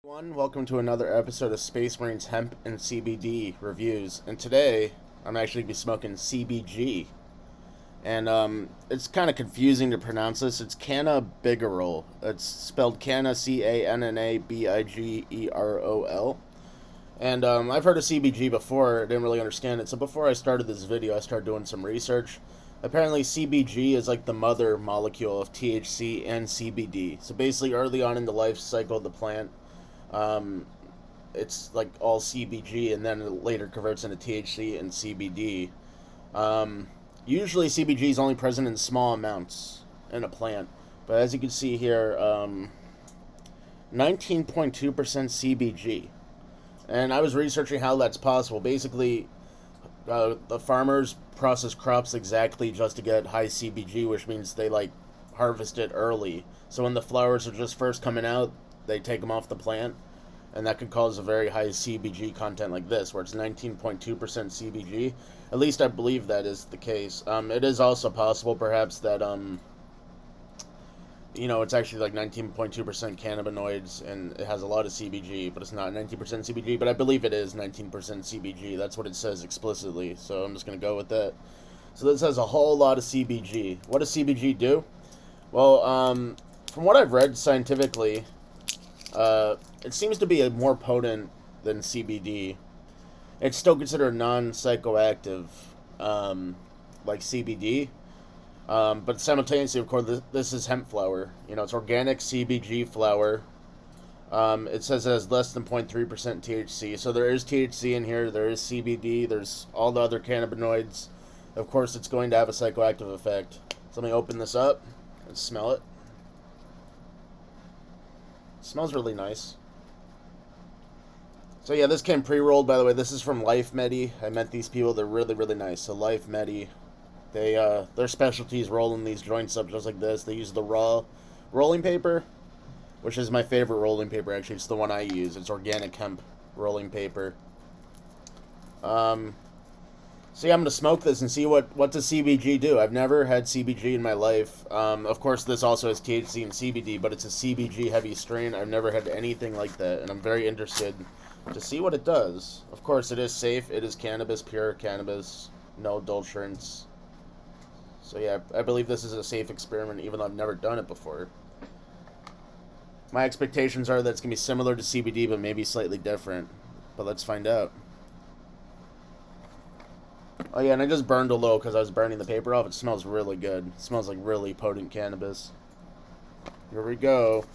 Everyone, welcome to another episode of SpaceMarine's Hemp and CBD reviews. And today, I'm actually be smoking CBG, and it's kind of confusing to pronounce this. It's cannabigerol. It's spelled canna CANNABIGEROL. And I've heard of CBG before. I didn't really understand it. So before I started this video, I started doing some research. Apparently, CBG is like the mother molecule of THC and CBD. So basically, early on in the life cycle of the plant, um, it's like all CBG, and then it later converts into THC and CBD. Um, Usually, CBG is only present in small amounts in a plant, but as you can see here, 19.2% CBG. And I was researching how that's possible. Basically, the farmers process crops exactly just to get high CBG, which means they like harvest it early. So when the flowers are just first coming out, they take them off the plant, and that could cause a very high CBG content like this, where it's 19.2% CBG. At least I believe that is the case. It is also possible, perhaps, that it's actually like 19.2% cannabinoids, and it has a lot of CBG, but it's not 19% CBG. But I believe it is 19% CBG. That's what it says explicitly. So I'm just gonna go with that. So this has a whole lot of CBG. What does CBG do? Well, from what I've read scientifically, it seems to be more potent than CBD. It's still considered non-psychoactive, like CBD. But simultaneously, of course, this is hemp flower. It's organic CBG flower. It says it has less than 0.3% THC. So there is THC in here. There is CBD. There's all the other cannabinoids. Of course, it's going to have a psychoactive effect. So let me open this up and smell it. It smells really nice. So yeah, this came pre-rolled, by the way. This is from LyfeMedi. I met these people. They're really, really nice. So LyfeMedi, their specialty is rolling these joints up just like this. They use the raw rolling paper, which is my favorite rolling paper, actually. It's the one I use. It's organic hemp rolling paper. So yeah, I'm going to smoke this and see what does CBG do. I've never had CBG in my life. Of course, this also has THC and CBD, but it's a CBG heavy strain. I've never had anything like that, and I'm very interested to see what it does. Of course, it is safe. It is cannabis, pure cannabis, no adulterants. So yeah, I believe this is a safe experiment, even though I've never done it before. My expectations are that it's going to be similar to CBD, but maybe slightly different. But let's find out. Oh yeah, and I just burned a little because I was burning the paper off. It smells really good. It smells like really potent cannabis. Here we go.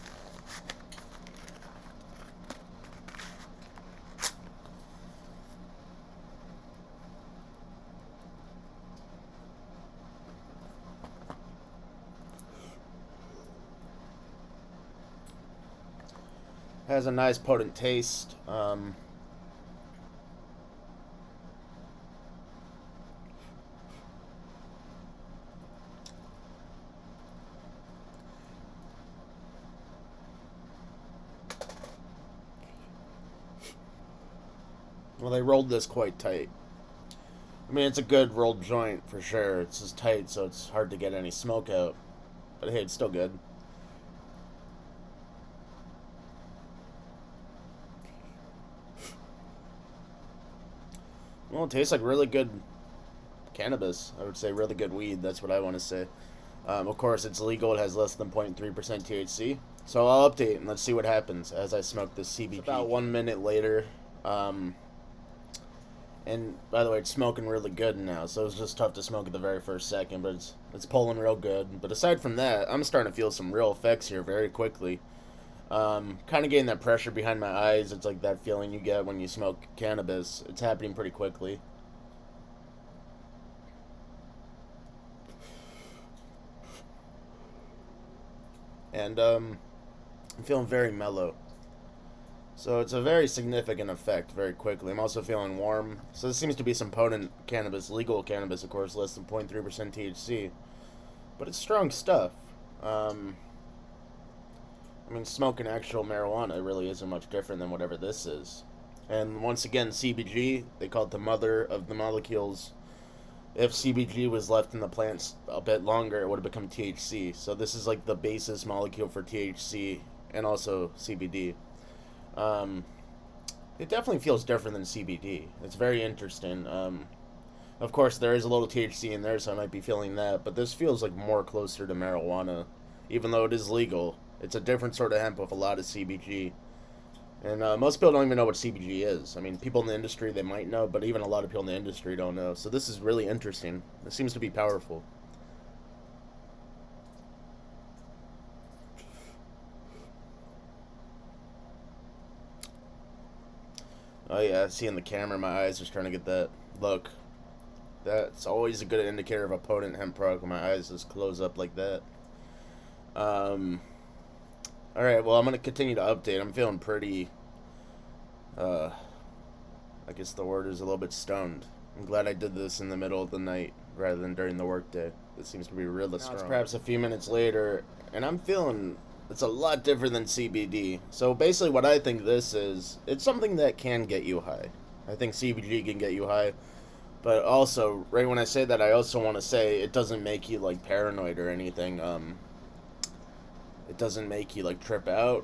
Has a nice potent taste. Well, they rolled this quite tight. I mean, it's a good rolled joint for sure. It's just tight, so it's hard to get any smoke out. But hey, it's still good. Well, it tastes like really good cannabis. I would say really good weed. That's what I want to say. Of course, it's legal. It has less than 0.3% THC. So I'll update and let's see what happens as I smoke this CBG. It's about 1 minute later. And by the way, it's smoking really good now. So it was just tough to smoke at the very first second, but it's pulling real good. But aside from that, I'm starting to feel some real effects here very quickly. Kind of getting that pressure behind my eyes. It's like that feeling you get when you smoke cannabis. It's happening pretty quickly. And I'm feeling very mellow. So it's a very significant effect very quickly. I'm also feeling warm. So this seems to be some potent cannabis, legal cannabis, of course, less than 0.3% THC. But it's strong stuff. I mean, smoking actual marijuana really isn't much different than whatever this is. And once again, CBG, they call it the mother of the molecules. If CBG was left in the plants a bit longer, it would have become THC. So this is like the basis molecule for THC and also CBD. Um, it definitely feels different than CBD. It's very interesting. Of course, there is a little THC in there, so I might be feeling that, but this feels like more closer to marijuana, even though it is legal. It's a different sort of hemp with a lot of CBG. And most people don't even know what CBG is. I mean, people in the industry, they might know, but even a lot of people in the industry don't know. So this is really interesting. It seems to be powerful. Oh yeah, seeing the camera, my eyes are starting to get that look. That's always a good indicator of a potent hemp product when my eyes just close up like that. Um, Alright, well, I'm going to continue to update. I'm feeling pretty, uh, I guess the word is a little bit stoned. I'm glad I did this in the middle of the night rather than during the workday. It seems to be really strong. It's perhaps a few minutes later, and I'm feeling it's a lot different than CBD. So basically what I think this is, it's something that can get you high. I think CBD can get you high. But also, right when I say that, I also want to say it doesn't make you, like, paranoid or anything. It doesn't make you, like, trip out.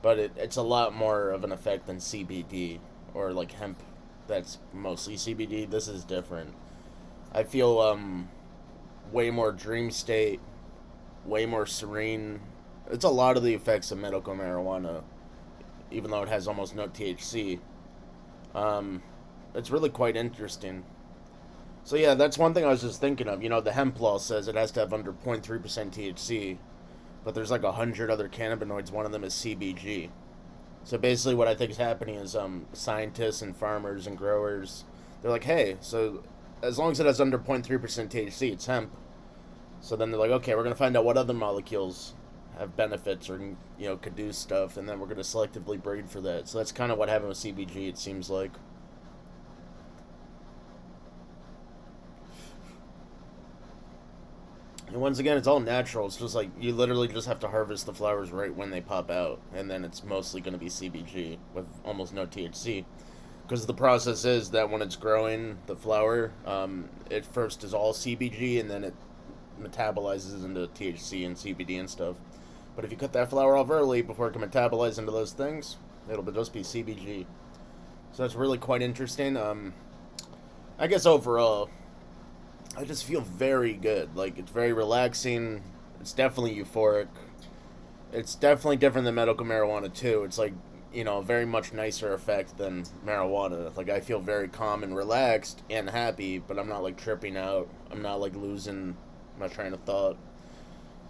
But it's a lot more of an effect than CBD or, like, hemp that's mostly CBD. This is different. I feel, way more dream state, way more serene. It's a lot of the effects of medical marijuana, even though it has almost no THC. It's really quite interesting. So yeah, that's one thing I was just thinking of. You know, the hemp law says it has to have under 0.3% THC, but there's like 100 other cannabinoids. One of them is CBG. So basically what I think is happening is scientists and farmers and growers, they're like, hey, so as long as it has under 0.3% THC, it's hemp. So then they're like, okay, we're going to find out what other molecules have benefits or, you know, could do stuff, and then we're going to selectively breed for that. So that's kind of what happened with CBG, it seems like. And once again, it's all natural. It's just like you literally just have to harvest the flowers right when they pop out, and then it's mostly going to be CBG with almost no THC. Because the process is that when it's growing the flower, it first is all CBG, and then it metabolizes into THC and CBD and stuff. But if you cut that flower off early before it can metabolize into those things, it'll just be CBG. So that's really quite interesting. I guess overall, I just feel very good. Like, it's very relaxing. It's definitely euphoric. It's definitely different than medical marijuana, too. It's like, you know, a very much nicer effect than marijuana. Like, I feel very calm and relaxed and happy, but I'm not, like, tripping out. I'm not, like, losing my train of thought.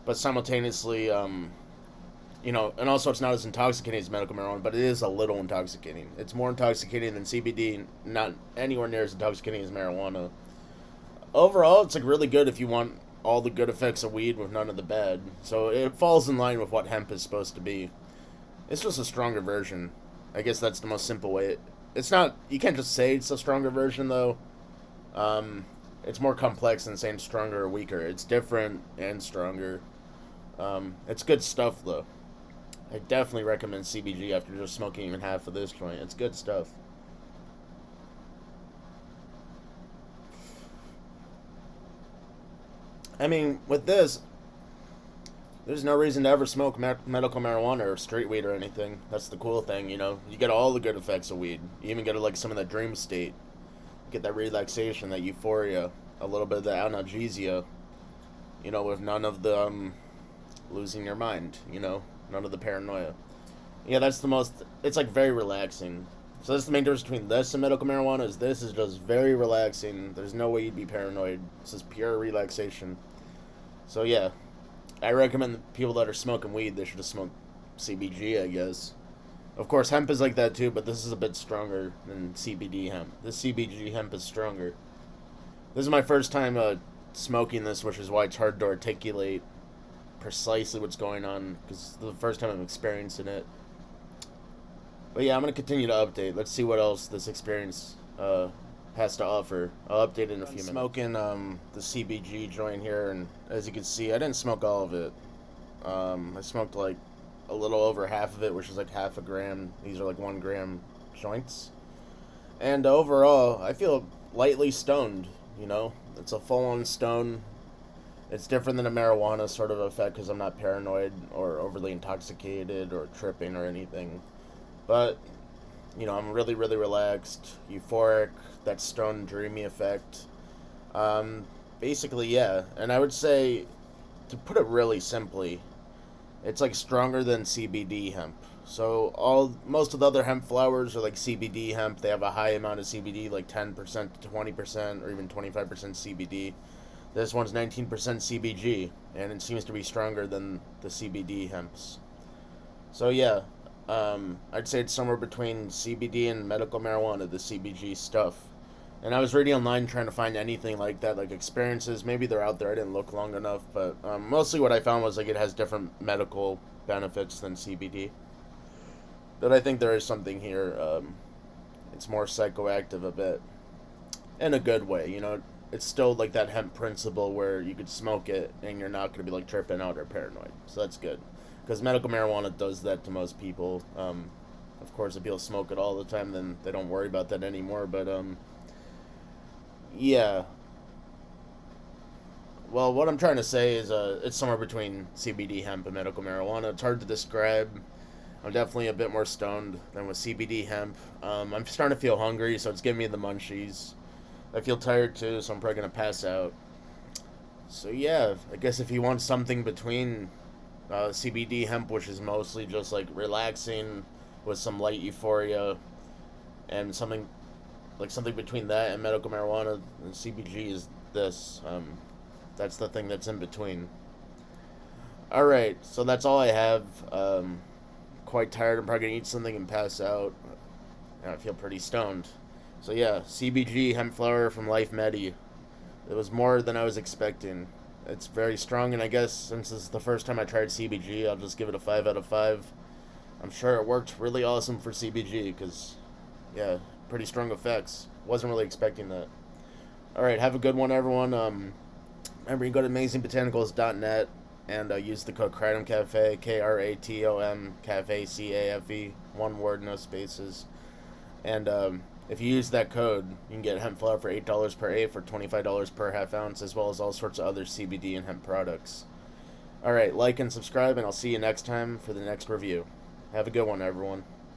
But simultaneously, you know, and also it's not as intoxicating as medical marijuana, but it is a little intoxicating. It's more intoxicating than CBD, not anywhere near as intoxicating as marijuana. Overall, it's like really good if you want all the good effects of weed with none of the bad. So it falls in line with what hemp is supposed to be. It's just a stronger version. I guess that's the most simple way. It's not, you can't just say it's a stronger version though. It's more complex than saying stronger or weaker. It's different and stronger. It's good stuff though. I definitely recommend CBG after just smoking even half of this joint. It's good stuff. I mean, with this, there's no reason to ever smoke medical marijuana or street weed or anything. That's the cool thing, you know. You get all the good effects of weed. You even get like some of that dream state. You get that relaxation, that euphoria, a little bit of the analgesia. You know, with none of the losing your mind. You know, none of the paranoia. Yeah, that's the most. It's like very relaxing. So that's the main difference between this and medical marijuana. Is this is just very relaxing. There's no way you'd be paranoid. This is pure relaxation. So yeah, I recommend people that are smoking weed, they should just smoke CBG, I guess. Of course, hemp is like that too, but this is a bit stronger than CBD hemp. This CBG hemp is stronger. This is my first time smoking this, which is why it's hard to articulate precisely what's going on, because it's the first time I'm experiencing it. But yeah, I'm going to continue to update. Let's see what else this experience has to offer. I'll update in a few minutes. Smoking the CBG joint here, and as you can see, I didn't smoke all of it. I smoked like a little over half of it, which is like half a gram. These are like 1 gram joints. And overall, I feel lightly stoned, you know? It's a full-on stone. It's different than a marijuana sort of effect because I'm not paranoid or overly intoxicated or tripping or anything. But, I'm really, really relaxed, euphoric, that stone dreamy effect. Um, Basically, yeah. And I would say, to put it really simply, it's like stronger than CBD hemp. So most of the other hemp flowers are like CBD hemp. They have a high amount of CBD, like 10% to 20%, or even 25% CBD. This one's 19% CBG, and it seems to be stronger than the CBD hemps. So yeah, I'd say it's somewhere between CBD and medical marijuana, the CBG stuff. And I was reading online trying to find anything like that, like experiences. Maybe they're out there. I didn't look long enough, but mostly what I found was like it has different medical benefits than CBD. But I think there is something here. It's more psychoactive a bit, in a good way. It's still like that hemp principle where you could smoke it and you're not going to be like tripping out or paranoid. So that's good, because medical marijuana does that to most people. Of course, if people smoke it all the time, then they don't worry about that anymore. But yeah. Well, what I'm trying to say is, it's somewhere between CBD hemp and medical marijuana. It's hard to describe. I'm definitely a bit more stoned than with CBD hemp. I'm starting to feel hungry, so it's giving me the munchies. I feel tired too, so I'm probably gonna pass out. So yeah, I guess if you want something between CBD hemp, which is mostly just like relaxing with some light euphoria, and something between that and medical marijuana and CBG is this. That's the thing that's in between. All right, so that's all I have. Quite tired. I'm probably gonna eat something and pass out. And I feel pretty stoned. So yeah, CBG hemp flower from LyfeMedi. It was more than I was expecting. It's very strong, and I guess since this is the first time I tried CBG, I'll just give it a 5 out of 5. I'm sure it worked really awesome for CBG, because, yeah, pretty strong effects. Wasn't really expecting that. Alright, have a good one, everyone. Remember, you can go to amazingbotanicals.net and use the code Kratom Cafe, Kratom Cafe, CAFE, one word, no spaces. And if you use that code, you can get hemp flower for $8 per eighth for $25 per half ounce, as well as all sorts of other CBD and hemp products. Alright, like and subscribe, and I'll see you next time for the next review. Have a good one, everyone.